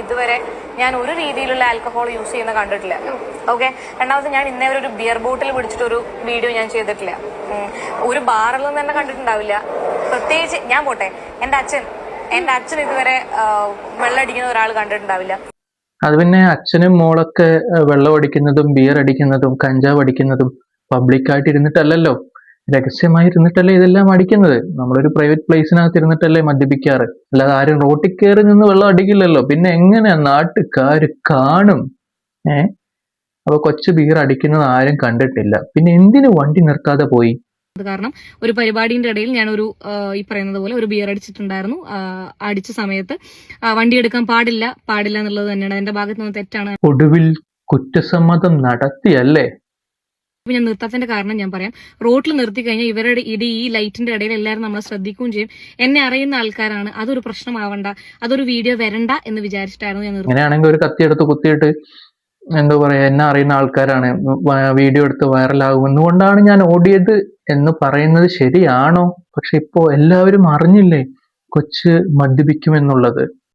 ഇതുവരെ ഞാൻ ഒരു രീതിയിലുള്ള ആൽക്കഹോൾ യൂസ് ചെയ്യുന്ന കണ്ടിട്ടില്ല. ഓക്കെ. രണ്ടാമത് ഞാൻ ഇന്നേ ഒരു ബിയർ ബോട്ടിൽ പിടിച്ചിട്ടൊരു വീഡിയോ ഞാൻ ചെയ്തിട്ടില്ല. ഒരു ബാറിലൊന്നും തന്നെ കണ്ടിട്ടുണ്ടാവില്ല. പ്രത്യേകിച്ച് ഞാൻ പോട്ടെ, എന്റെ അച്ഛൻ ഇതുവരെ വെള്ളം അടിക്കുന്ന ഒരാൾ കണ്ടിട്ടുണ്ടാവില്ല. അത് പിന്നെ അച്ഛനും മോളൊക്കെ വെള്ളം അടിക്കുന്നതും ബിയർ അടിക്കുന്നതും കഞ്ചാവ് അടിക്കുന്നതും പബ്ലിക്കായിട്ട് ഇരുന്നിട്ടല്ലല്ലോ, രഹസ്യമായി ഇരുന്നിട്ടല്ലേ ഇതെല്ലാം അടിക്കുന്നത്. നമ്മളൊരു പ്രൈവറ്റ് പ്ലേസിനകത്ത് ഇരുന്നിട്ടല്ലേ മദ്യപിക്കാറ്. അല്ലാതെ ആരും റോട്ടിൽ കയറി നിന്ന് വെള്ളം അടിക്കില്ലല്ലോ. പിന്നെ എങ്ങനെ നാട്ടുകാര് കാണും? അപ്പൊ കൊച്ചു ബിയർ അടിക്കുന്നത് ആരും കണ്ടിട്ടില്ല. പിന്നെ എന്തിനു വണ്ടി നിർത്താതെ പോയി? കാരണം ഒരു പരിപാടിന്റെ ഇടയിൽ ഞാനൊരു ഈ പറയുന്നത് പോലെ ഒരു ബിയർ അടിച്ചിട്ടുണ്ടായിരുന്നു. അടിച്ച സമയത്ത് വണ്ടി എടുക്കാൻ പാടില്ല എന്നുള്ളത് തന്നെയാണ് എന്റെ ഭാഗത്ത് നിന്ന് തെറ്റാണ്. ഒടുവിൽ കുറ്റസമ്മതം നടത്തിയല്ലേ? ഞാൻ നിർത്താത്തതിന്റെ കാരണം ഞാൻ പറയാം. റോഡിൽ നിർത്തി കഴിഞ്ഞാൽ ഇവരുടെ ഈ ലൈറ്റിന്റെ ഇടയിൽ എല്ലാവരും നമ്മളെ ശ്രദ്ധിക്കുകയും ചെയ്യും. എന്നെ അറിയുന്ന ആൾക്കാരാണ്, അതൊരു പ്രശ്നമാവണ്ട, അതൊരു വീഡിയോ വരണ്ട എന്ന് വിചാരിച്ചിട്ടായിരുന്നു ഞാൻ നിർത്തി. അങ്ങനെയാണെങ്കിൽ ഒരു കത്തിയെടുത്ത് കുത്തിയിട്ട് എന്താ പറയാ, എന്നെ അറിയുന്ന ആൾക്കാരാണ്, വീഡിയോ എടുത്ത് വൈറലാകുമെന്നുകൊണ്ടാണ് ഞാൻ ഓടിയത് എന്ന് പറയുന്നത് ശരിയാണോ? പക്ഷെ ഇപ്പോ എല്ലാവരും അറിഞ്ഞില്ലേ കൊച്ച് മദ്യപിക്കുമെന്നുള്ളത്.